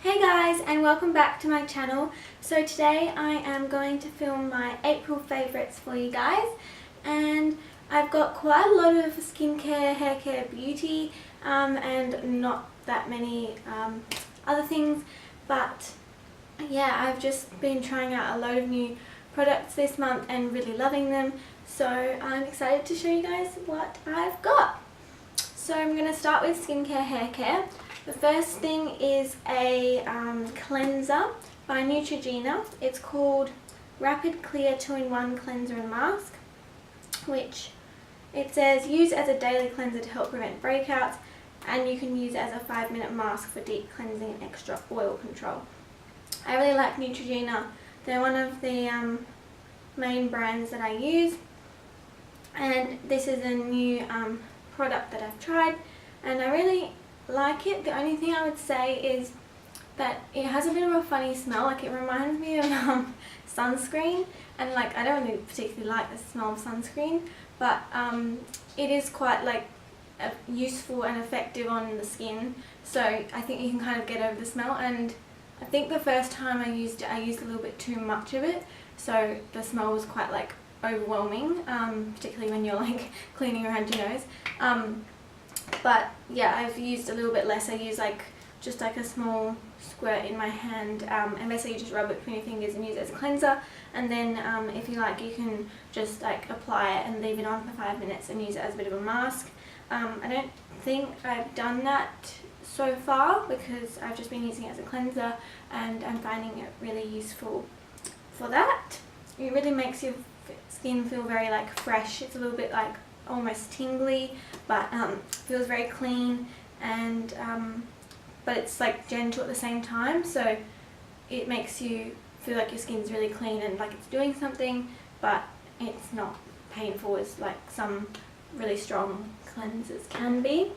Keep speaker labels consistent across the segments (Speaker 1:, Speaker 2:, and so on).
Speaker 1: Hey guys, and welcome back to my channel. So today I am going to film my April favourites for you guys, and I've got quite a lot of skincare, hair care, beauty and not that many other things, but yeah, I've just been trying out a load of new products this month and really loving them, so I'm excited to show you guys what I've got. So I'm going to start with skincare, hair care. The first thing is a cleanser by Neutrogena. It's called Rapid Clear 2-in-1 Cleanser and Mask, which it says use as a daily cleanser to help prevent breakouts, and you can use it as a 5-minute mask for deep cleansing and extra oil control. I really like Neutrogena. They're one of the main brands that I use, and this is a new product that I've tried and I really like it. The only thing I would say is that it has a bit of a funny smell. Like, it reminds me of sunscreen, and like I don't really particularly like the smell of sunscreen, but it is quite like useful and effective on the skin, so I think you can kind of get over the smell. And I think the first time I used it, I used a little bit too much of it, so the smell was quite like overwhelming, particularly when you're like cleaning around your nose. But yeah, I've used a little bit less. I use like just like a small squirt in my hand, and basically you just rub it between your fingers and use it as a cleanser, and then if you like, you can just like apply it and leave it on for 5 minutes and use it as a bit of a mask. I don't think I've done that so far because I've just been using it as a cleanser, and I'm finding it really useful for that. It really makes your skin feel very like fresh. It's a little bit like almost tingly, but feels very clean, and but it's like gentle at the same time, so it makes you feel like your skin's really clean and like it's doing something, but it's not painful as like some really strong cleansers can be.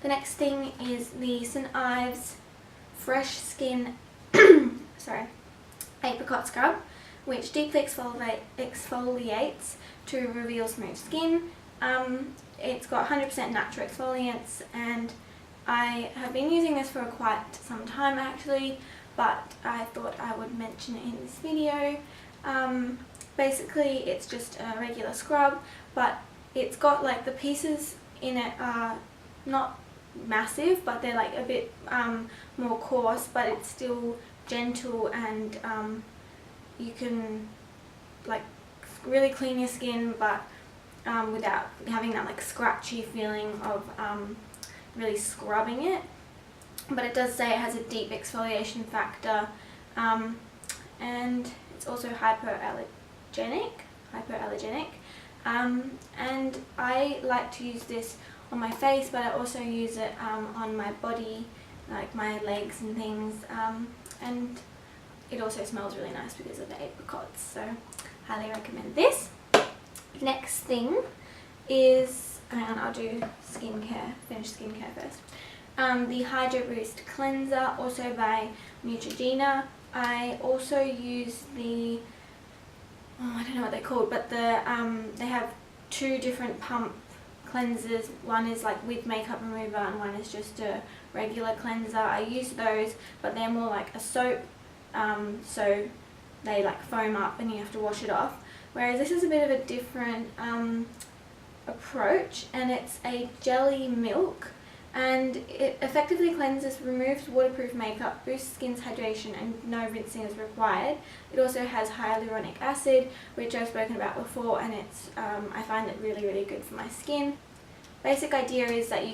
Speaker 1: The next thing is the St. Ives Fresh Skin sorry, Apricot Scrub, which deeply exfoliates to reveal smooth skin. It's got 100% natural exfoliants, and I have been using this for quite some time actually, but I thought I would mention it in this video. Basically it's just a regular scrub, but it's got like the pieces in it are not massive, but they're like a bit more coarse, but it's still gentle, and you can like really clean your skin, but without having that like scratchy feeling of really scrubbing it. But it does say it has a deep exfoliation factor, and it's also hypoallergenic, and I like to use this on my face, but I also use it on my body, like my legs and things, and it also smells really nice because of the apricots, so highly recommend this. Next thing is, and I'll do skincare, finish skincare first. The Hydro Boost Cleanser, also by Neutrogena. I also use the, I don't know what they're called, but they have two different pump cleansers. One is like with makeup remover and one is just a regular cleanser. I use those, but they're more like a soap, so they like foam up and you have to wash it off, whereas this is a bit of a different approach, and it's a jelly milk, and it effectively cleanses, removes waterproof makeup, boosts skin's hydration, and no rinsing is required. It also has hyaluronic acid, which I've spoken about before, and it's I find it really good for my skin. Basic idea is that you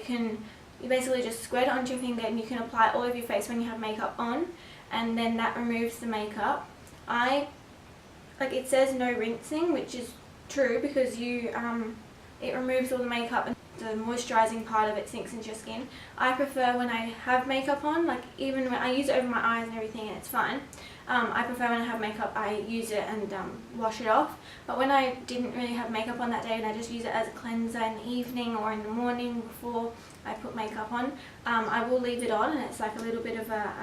Speaker 1: basically just squirt it onto your finger and you can apply it all over your face when you have makeup on, and then that removes the makeup. Like it says no rinsing, which is true because it removes all the makeup and the moisturising part of it sinks into your skin. I prefer when I have makeup on, like even when I use it over my eyes and everything and it's fine, I prefer when I have makeup I use it and wash it off. But when I didn't really have makeup on that day and I just use it as a cleanser in the evening or in the morning before I put makeup on, I will leave it on, and it's like a little bit of a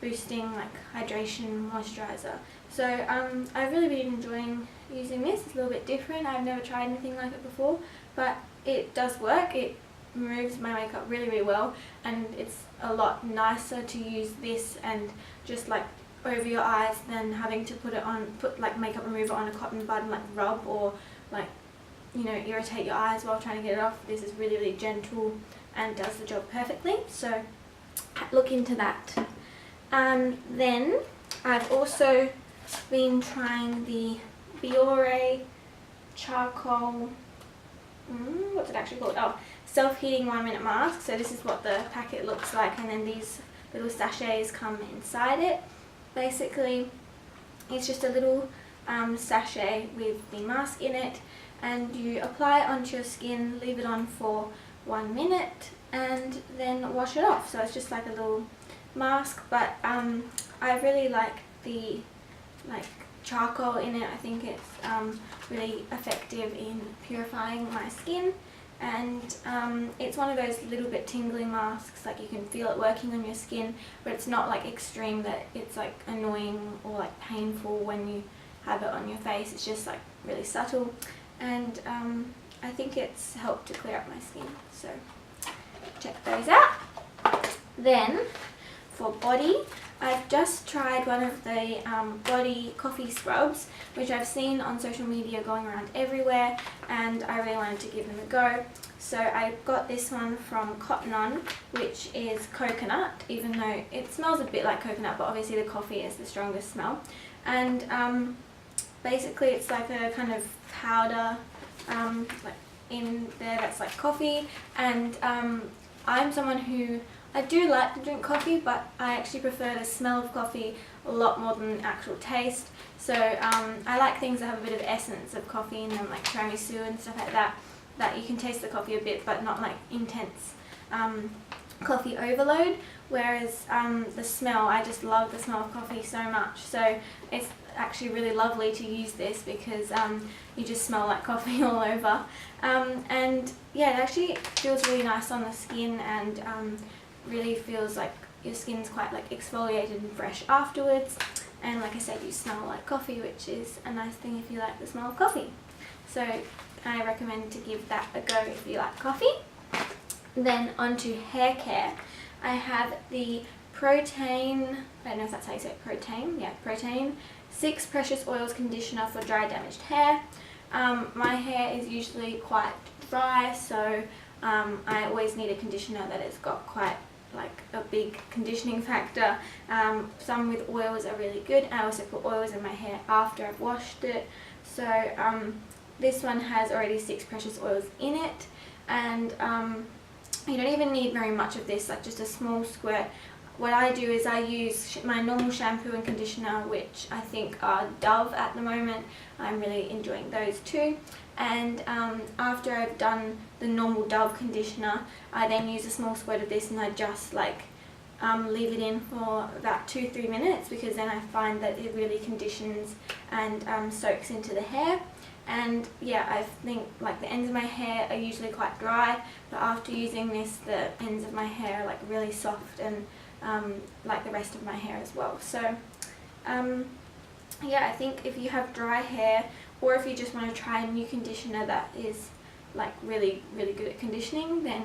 Speaker 1: boosting like hydration moisturiser. So I've really been enjoying using this. It's a little bit different. I've never tried anything like it before, but it does work. It removes my makeup really well, and it's a lot nicer to use this and just like over your eyes than having to put like makeup remover on a cotton bud and like rub or like, you know, irritate your eyes while trying to get it off. This is really gentle and does the job perfectly, so look into that. Then I've also been trying the Biore charcoal, what's it actually called? Oh, self-heating 1 minute mask. So this is what the packet looks like, and then these little sachets come inside it. Basically it's just a little sachet with the mask in it, and you apply it onto your skin, leave it on for 1 minute and then wash it off. So it's just like a little mask, but I really like the charcoal in it. I think it's really effective in purifying my skin, and it's one of those little bit tingly masks, like you can feel it working on your skin, but it's not like extreme that it's like annoying or like painful when you have it on your face. It's just like really subtle, and I think it's helped to clear up my skin, so check those out. Then for body, I've just tried one of the body coffee scrubs, which I've seen on social media going around everywhere, and I really wanted to give them a go. So I got this one from Cotton On, which is coconut, even though it smells a bit like coconut, but obviously the coffee is the strongest smell. And basically it's like a kind of powder like in there that's like coffee, and I'm someone who, I do like to drink coffee, but I actually prefer the smell of coffee a lot more than the actual taste. So I like things that have a bit of essence of coffee in them, like tiramisu and stuff like that, that you can taste the coffee a bit but not like intense coffee overload. Whereas the smell, I just love the smell of coffee so much. So it's actually really lovely to use this because you just smell like coffee all over. And yeah, it actually feels really nice on the skin, and really feels like your skin's quite like exfoliated and fresh afterwards, and like I said, you smell like coffee, which is a nice thing if you like the smell of coffee. So I recommend to give that a go if you like coffee. Then onto hair care, I have the Protein, I don't know if that's how you say it, Protein 6 Precious Oils Conditioner for dry damaged hair. My hair is usually quite dry, so I always need a conditioner that has got quite like a big conditioning factor. Some with oils are really good. I also put oils in my hair after I've washed it. So this one has already 6 precious oils in it, and you don't even need very much of this, like just a small squirt. What I do is I use my normal shampoo and conditioner, which I think are Dove at the moment. I'm really enjoying those too. And after I've done the normal Dove conditioner, I then use a small squirt of this, and I just like leave it in for about 2-3 minutes, because then I find that it really conditions and soaks into the hair. And yeah, I think like the ends of my hair are usually quite dry, but after using this, the ends of my hair are like really soft, and like the rest of my hair as well. So yeah, I think if you have dry hair, or if you just want to try a new conditioner that is like really good at conditioning, then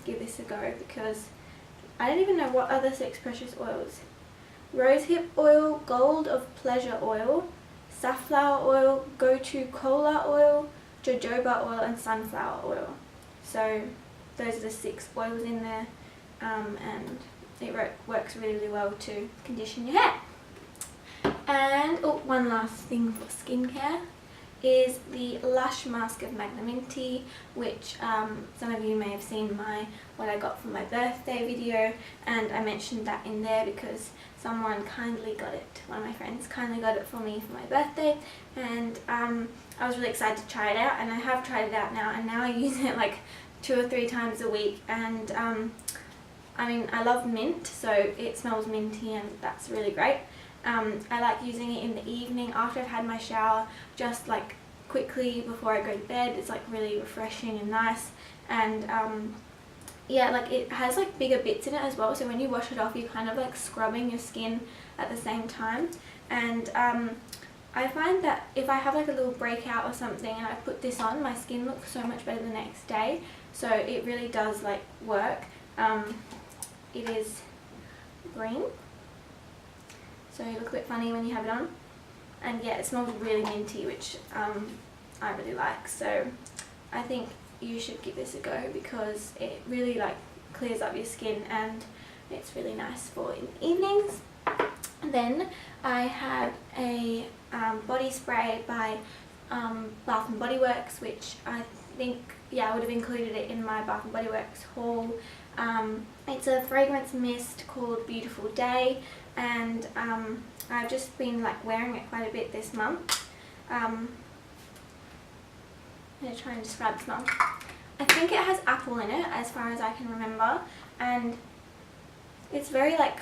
Speaker 1: give this a go, because I don't even know what other 6 precious oils. Rosehip oil, Gold of Pleasure oil, safflower oil, Go-To Cola oil, jojoba oil, and sunflower oil. So those are the 6 oils in there, and it works really well to condition your hair. And one last thing for skincare is the Lush Mask of Magnaminty, which some of you may have seen what I got for my birthday video, and I mentioned that in there because someone kindly got it, one of my friends kindly got it for me for my birthday, and I was really excited to try it out, and I have tried it out now, and now I use it like 2 or 3 times a week. And I mean, I love mint, so it smells minty, and that's really great. I like using it in the evening after I've had my shower, just like quickly before I go to bed. It's like really refreshing and nice, and yeah, like it has like bigger bits in it as well, so when you wash it off, you're kind of like scrubbing your skin at the same time. And I find that if I have like a little breakout or something and I put this on, my skin looks so much better the next day. so it really does like work. It is green, so you look a bit funny when you have it on, and yeah, it smells really minty, which I really like. So I think you should give this a go because it really like clears up your skin and it's really nice for in the evenings. Then I have a body spray by Bath and Body Works, which I think, yeah, I would have included it in my Bath and Body Works haul. It's a fragrance mist called Beautiful Day, and I've just been like wearing it quite a bit this month. I'm going to try and describe the smell. I think it has apple in it as far as I can remember, and it's very like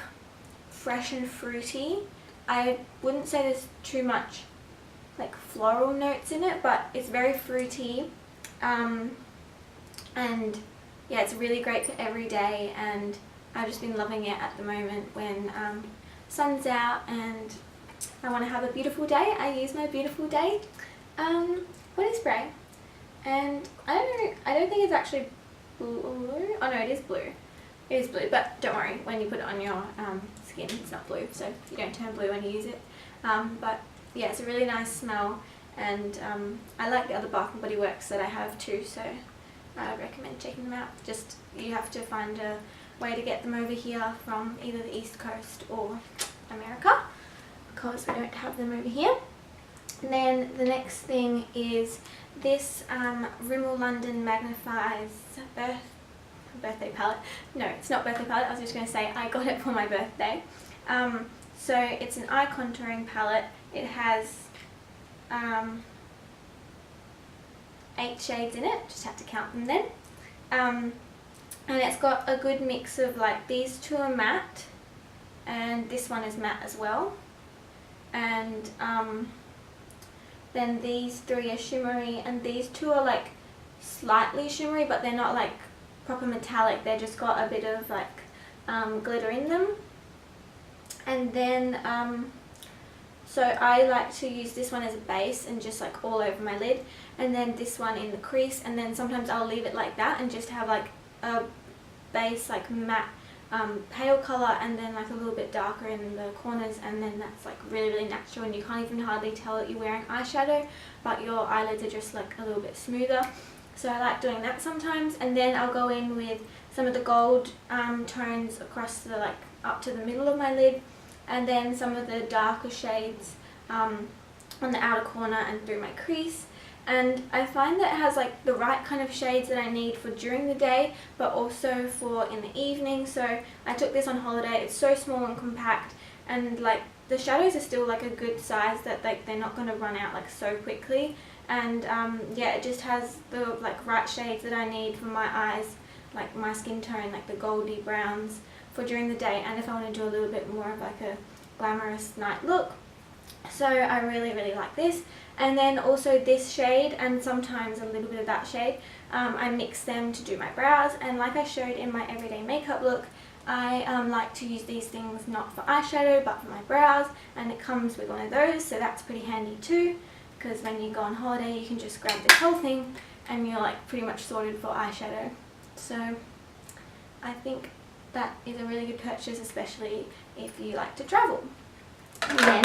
Speaker 1: fresh and fruity. I wouldn't say there's too much like floral notes in it, but it's very fruity, and yeah, it's really great for every day, and I've just been loving it at the moment when sun's out and I want to have a beautiful day. I use my Beautiful Day body spray, and I don't think it's actually blue. Oh no, it is blue. It is blue, but don't worry, when you put it on your skin it's not blue, so you don't turn blue when you use it. But yeah, it's a really nice smell, and I like the other Bath and Body Works that I have too, so I recommend checking them out. Just you have to find a way to get them over here from either the East Coast or America, because we don't have them over here. And then the next thing is this Rimmel London Magnifies birthday palette. No, it's not birthday palette, I was just going to say I got it for my birthday. So it's an eye contouring palette. It has 8 shades in it, just had to count them then. And it's got a good mix of like, these two are matte and this one is matte as well, and then these 3 are shimmery, and these 2 are like slightly shimmery, but they're not like proper metallic, they're just got a bit of like glitter in them. And then so I like to use this one as a base and just like all over my lid, and then this one in the crease, and then sometimes I'll leave it like that and just have like a base like matte pale colour, and then like a little bit darker in the corners, and then that's like really natural, and you can't even hardly tell that you're wearing eyeshadow, but your eyelids are just like a little bit smoother. So I like doing that sometimes. And then I'll go in with some of the gold tones across the like up to the middle of my lid, and then some of the darker shades on the outer corner and through my crease. And I find that it has like the right kind of shades that I need for during the day, but also for in the evening. So I took this on holiday. It's so small and compact, and like the shadows are still like a good size that like they're not going to run out like so quickly. And yeah, it just has the like right shades that I need for my eyes, like my skin tone, like the goldy browns for during the day, and if I want to do a little bit more of like a glamorous night look. So I really like this. And then also this shade, and sometimes a little bit of that shade, I mix them to do my brows. And like I showed in my everyday makeup look, I like to use these things not for eyeshadow but for my brows, and it comes with one of those, so that's pretty handy too, because when you go on holiday you can just grab this whole thing and you're like pretty much sorted for eyeshadow. So I think that is a really good purchase, especially if you like to travel. And then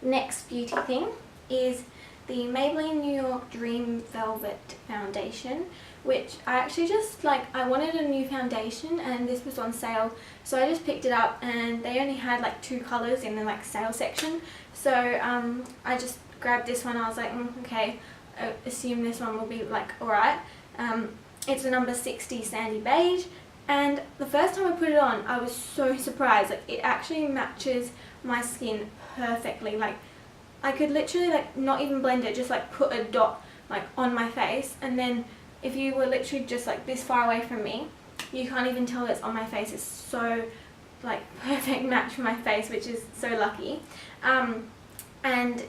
Speaker 1: next beauty thing is the Maybelline New York Dream Velvet Foundation, which I actually just like, I wanted a new foundation and this was on sale, so I just picked it up, and they only had like 2 colours in the like sale section, so I just grabbed this one. I was like, okay, I assume this one will be like alright. It's a number 60 Sandy Beige, and the first time I put it on I was so surprised. Like, it actually matches my skin perfectly. Like, I could literally like not even blend it, just like put a dot like on my face, and then if you were literally just like this far away from me, you can't even tell it's on my face. It's so like perfect match for my face, which is so lucky. And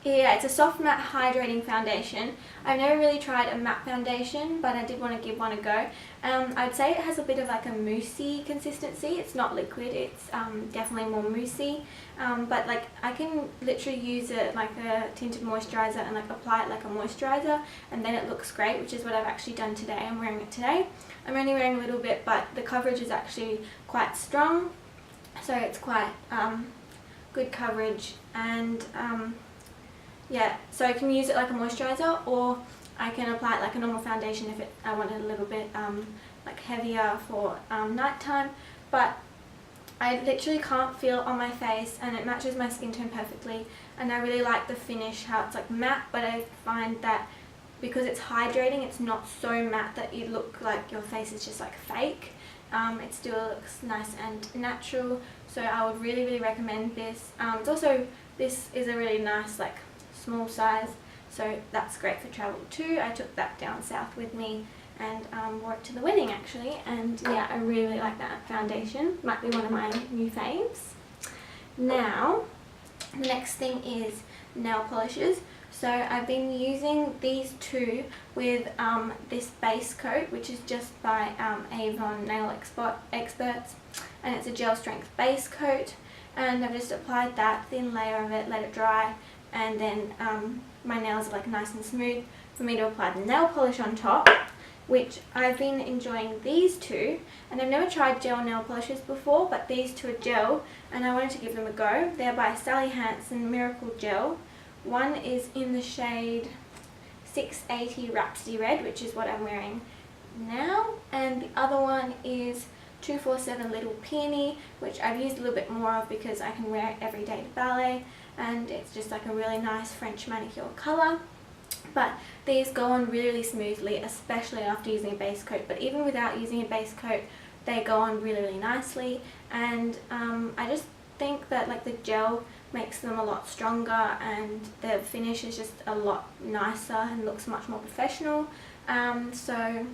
Speaker 1: Yeah, it's a soft matte hydrating foundation. I've never really tried a matte foundation, but I did want to give one a go. I'd say it has a bit of like a moussey consistency. It's not liquid, it's definitely more moussey. But like I can literally use it like a tinted moisturizer and like apply it like a moisturizer, and then it looks great, which is what I've actually done today. I'm wearing it today. I'm only wearing a little bit, but the coverage is actually quite strong, so it's quite good coverage. And yeah, so I can use it like a moisturizer, or I can apply it like a normal foundation if I want it a little bit like heavier for nighttime. But I literally can't feel it on my face, and it matches my skin tone perfectly, and I really like the finish, how it's like matte, but I find that because it's hydrating, it's not so matte that you look like your face is just like fake. It still looks nice and natural, so I would really recommend this. It's also, this is a really nice like small size, so that's great for travel too. I took that down south with me and wore it to the wedding actually, and yeah, I really like that foundation. Might be one of my new faves. Now the next thing is nail polishes. So I've been using these two with this base coat, which is just by Avon Nail Experts, and it's a gel strength base coat, and I've just applied that thin layer of it, let it dry, and then my nails are like nice and smooth for me to apply the nail polish on top, which I've been enjoying these two. And I've never tried gel nail polishes before, but these two are gel and I wanted to give them a go. They're by Sally Hansen Miracle Gel. One is in the shade 680 Rhapsody Red, which is what I'm wearing now, and the other one is 247 Little Peony, which I've used a little bit more of because I can wear it every day to ballet, and it's just like a really nice French manicure colour. But these go on really smoothly, especially after using a base coat, but even without using a base coat they go on really nicely. And I just think that like the gel makes them a lot stronger, and the finish is just a lot nicer and looks much more professional. So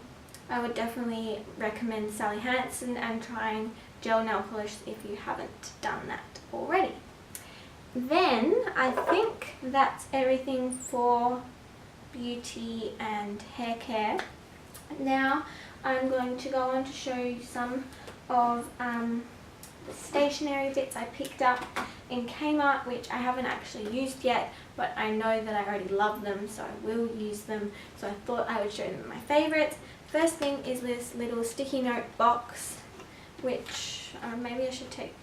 Speaker 1: I would definitely recommend Sally Hansen and trying gel nail polish if you haven't done that already. Then I think that's everything for beauty and hair care. Now I'm going to go on to show you some of the stationery bits I picked up in Kmart, which I haven't actually used yet, but I know that I already love them, so I will use them. So I thought I would show them my favourites. First thing is this little sticky note box, which maybe I should take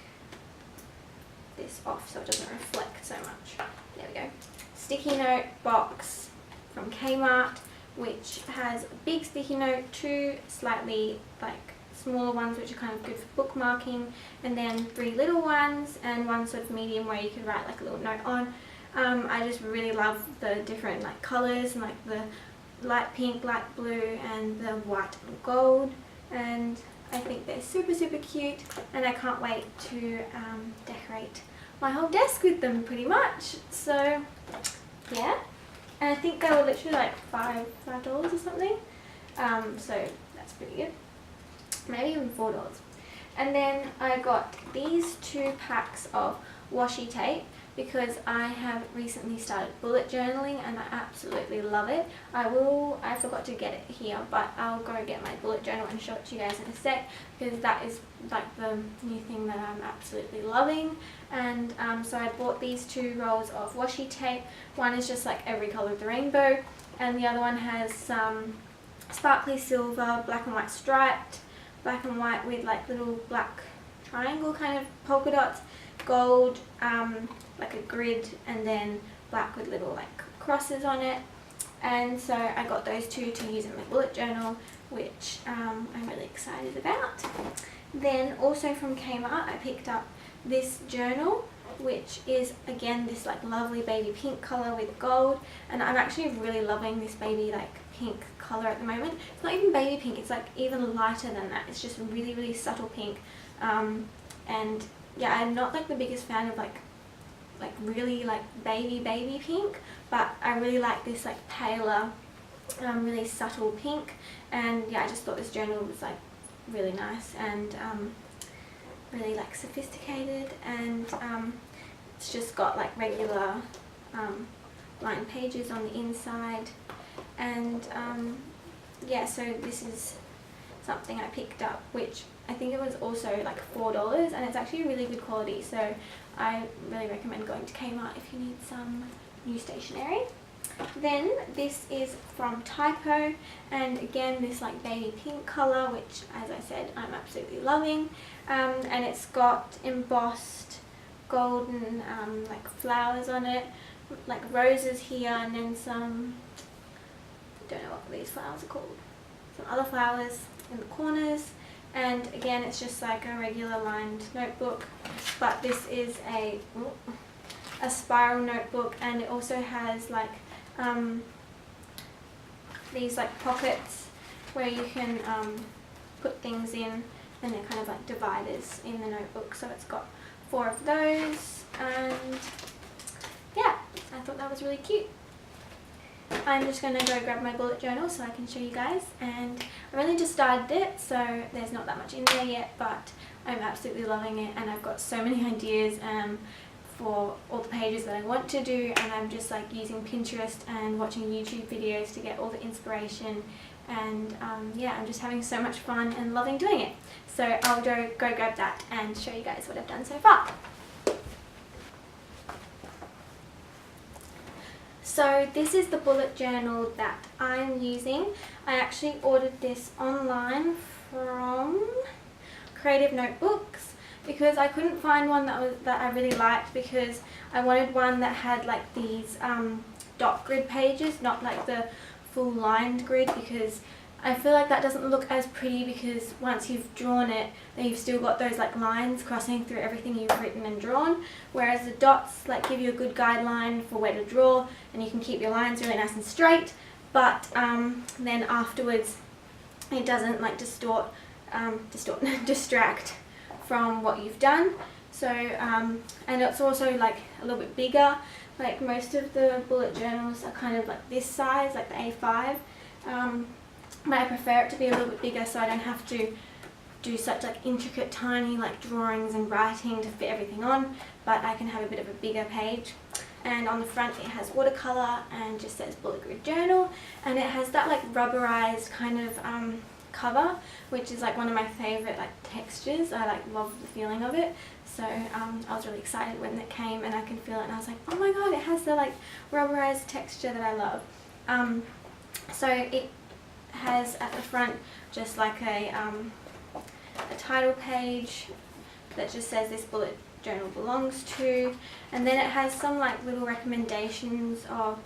Speaker 1: this off so it doesn't reflect so much. There we go. Sticky note box from Kmart, which has a big sticky note, two slightly like smaller ones which are kind of good for bookmarking, and then three little ones and one sort of medium where you could write like a little note on. I just really love the different like colours, and like the light pink, light blue and the white and gold, and I think they're super cute, and I can't wait to decorate my whole desk with them pretty much. So yeah, and I think they were literally like $5 or something, so that's pretty good, maybe even $4. And then I got these two packs of washi tape because I have recently started bullet journaling and I absolutely love it. I forgot to get it here, but I'll go get my bullet journal and show it to you guys in a sec, because that is like the new thing that I'm absolutely loving. And so I bought these two rolls of washi tape. One is just like every colour of the rainbow, and the other one has some sparkly silver, black and white striped, black and white with like little black triangle kind of polka dots, gold, like a grid, and then black with little like crosses on it. And so I got those two to use in my bullet journal, which I'm really excited about. Then also from Kmart I picked up this journal, which is again this like lovely baby pink colour with gold, and I'm actually really loving this baby like pink colour at the moment. It's not even baby pink, it's like even lighter than that. It's just really subtle pink, and yeah, I'm not like the biggest fan of like really like baby pink, but I really like this like paler, really subtle pink. And yeah, I just thought this journal was like really nice and really like sophisticated, and it's just got like regular lined pages on the inside. And yeah, so this is something I picked up, which I think it was also like $4, and it's actually really good quality, so I really recommend going to Kmart if you need some new stationery. Then this is from Typo, and again this like baby pink colour, which as I said I'm absolutely loving, and it's got embossed golden like flowers on it, like roses here, and then some, I don't know what these flowers are called, some other flowers in the corners. And again it's just like a regular lined notebook, but this is a spiral notebook, and it also has like these like pockets where you can put things in, and they're kind of like dividers in the notebook, so it's got 4 of those. And yeah, I thought that was really cute. I'm just going to go grab my bullet journal so I can show you guys, and I really just started it, so there's not that much in there yet, but I'm absolutely loving it, and I've got so many ideas for all the pages that I want to do, and I'm just like using Pinterest and watching YouTube videos to get all the inspiration, and yeah, I'm just having so much fun and loving doing it. So I'll go grab that and show you guys what I've done so far. So this is the bullet journal that I'm using. I actually ordered this online from Creative Notebooks because I couldn't find one that I really liked, because I wanted one that had like these dot grid pages, not like the full lined grid, because I feel like that doesn't look as pretty, because once you've drawn it, then you've still got those like lines crossing through everything you've written and drawn, whereas the dots like give you a good guideline for where to draw, and you can keep your lines really nice and straight, but then afterwards it doesn't like distract from what you've done. So and it's also like a little bit bigger. Like most of the bullet journals are kind of like this size, like the A5, but I prefer it to be a little bit bigger, so I don't have to do such like intricate tiny like drawings and writing to fit everything on, but I can have a bit of a bigger page. And on the front it has watercolour and just says bullet grid journal, and it has that like rubberized kind of cover, which is like one of my favourite like textures. I like love the feeling of it, so I was really excited when it came and I can feel it, and I was like, oh my god, it has the like rubberized texture that I love. So it has at the front just like a title page that just says this bullet journal belongs to, and then it has some like little recommendations of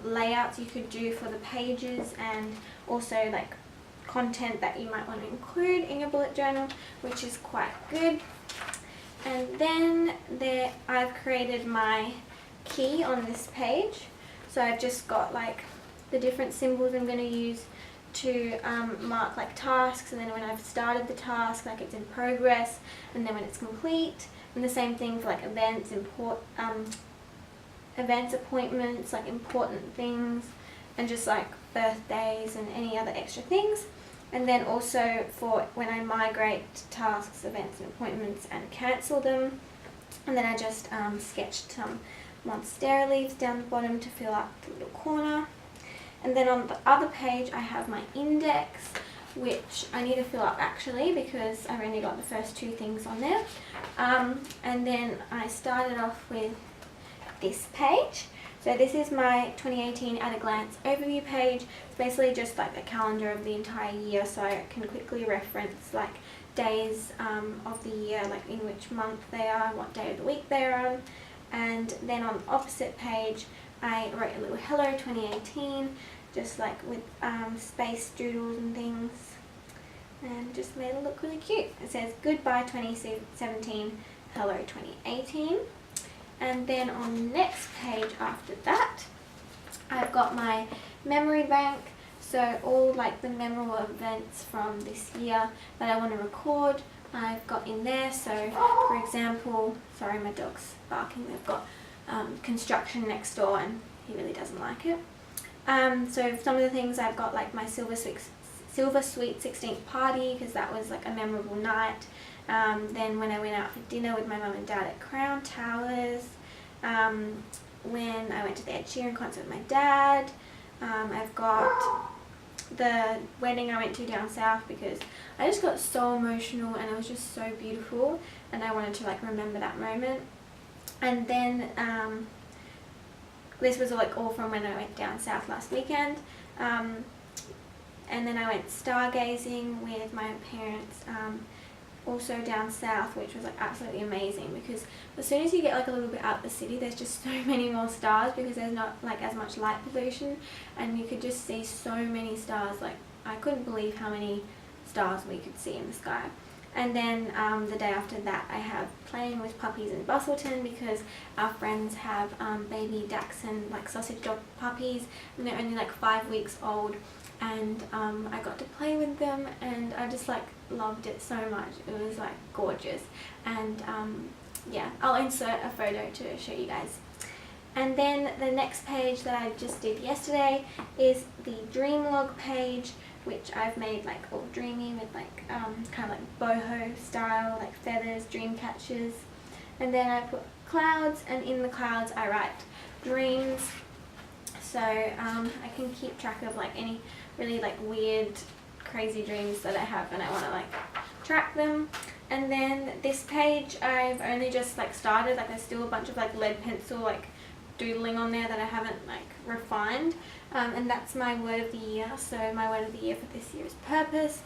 Speaker 1: layouts you could do for the pages, and also like content that you might want to include in your bullet journal, which is quite good. And then there I've created my key on this page, so I've just got like the different symbols I'm going to use to mark like tasks, and then when I've started the task, like it's in progress, and then when it's complete. And the same thing for like events, appointments, like important things, and just like birthdays and any other extra things. And then also for when I migrate tasks, events and appointments and cancel them. And then I just sketched some monstera leaves down the bottom to fill up the little corner. And then on the other page I have my index, which I need to fill up actually, because I've only got the first 2 things on there. And then I started off with this page. So this is my 2018 at a glance overview page. It's basically just like a calendar of the entire year, so I can quickly reference like days of the year, like in which month they are, what day of the week they're on. And then on the opposite page I wrote a little hello 2018, just like with space doodles and things, and just made it look really cute. It says goodbye 2017, hello 2018. And then on the next page after that I've got my memory bank, so all like the memorable events from this year that I want to record I've got in there. So for example, sorry my dog's barking, they've got construction next door and he really doesn't like it. So some of the things I've got like my Silver Sweet 16th party, because that was like a memorable night. Then when I went out for dinner with my mum and dad at Crown Towers, when I went to the Ed Sheeran concert with my dad. I've got the wedding I went to down south because I just got so emotional and it was just so beautiful and I wanted to like remember that moment. And then this was like all from when I went down south last weekend. And then I went stargazing with my parents also down south, which was like absolutely amazing because as soon as you get like a little bit out of the city, there's just so many more stars because there's not like as much light pollution and you could just see so many stars. Like I couldn't believe how many stars we could see in the sky. And then the day after that I have playing with puppies in Bustleton because our friends have baby Dachshund like sausage dog puppies and they're only like 5 weeks old, and I got to play with them and I just like loved it so much. It was like gorgeous, and yeah, I'll insert a photo to show you guys. And then the next page that I just did yesterday is the dream log page, which I've made like all dreamy with like kind of like boho style, like feathers, dream catchers. And then I put clouds, and in the clouds I write dreams, so I can keep track of like any really like weird crazy dreams that I have and I want to like track them. And then this page I've only just like started, like there's still a bunch of like lead pencil like doodling on there that I haven't like refined, and that's my word of the year. So my word of the year for this year is purpose,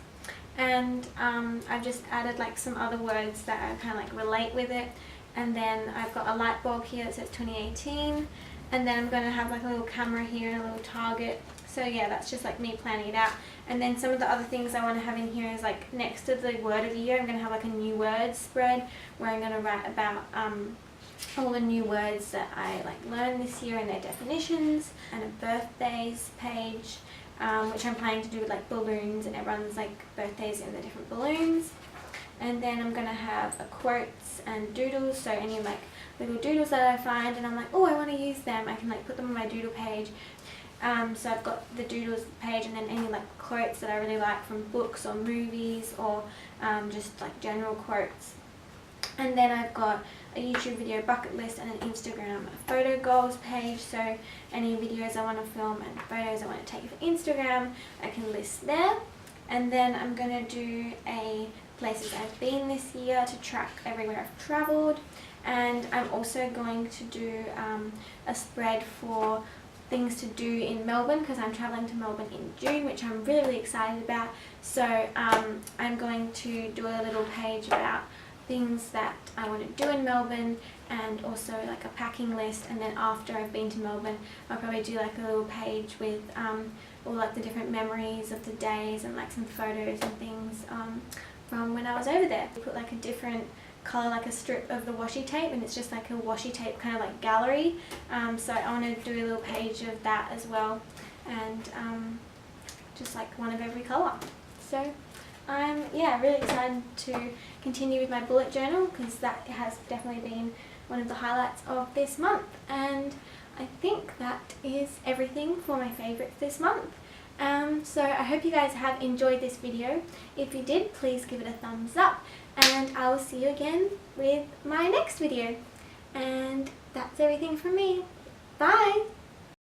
Speaker 1: and I've just added like some other words that I kind of like relate with it. And then I've got a light bulb here that says 2018, and then I'm going to have like a little camera here and a little target. So yeah, that's just like me planning it out. And then some of the other things I want to have in here is like next to the word of the year I'm going to have like a new words spread where I'm going to write about all the new words that I like learned this year and their definitions, and a birthdays page which I'm planning to do with like balloons and everyone's like birthdays in the different balloons. And then I'm going to have a quotes and doodles, so any like little doodles that I find and I'm like, oh, I want to use them, I can like put them on my doodle page. So I've got the doodles page, and then any like quotes that I really like from books or movies or just like general quotes. And then I've got a YouTube video bucket list and an Instagram photo goals page, so any videos I want to film and photos I want to take for Instagram I can list there. And then I'm going to do a places I've been this year to track everywhere I've travelled, and I'm also going to do a spread for things to do in Melbourne because I'm travelling to Melbourne in June, which I'm really excited about. So I'm going to do a little page about things that I want to do in Melbourne and also like a packing list. And then after I've been to Melbourne I'll probably do like a little page with all like the different memories of the days and like some photos and things from when I was over there. Put like a different colour, like a strip of the washi tape, and it's just like a washi tape kind of like gallery, so I want to do a little page of that as well, and just like one of every colour. So I'm really excited to continue with my bullet journal because that has definitely been one of the highlights of this month, and I think that is everything for my favourites this month. So I hope you guys have enjoyed this video. If you did, please give it a thumbs up, and I will see you again with my next video. And that's everything from me. Bye!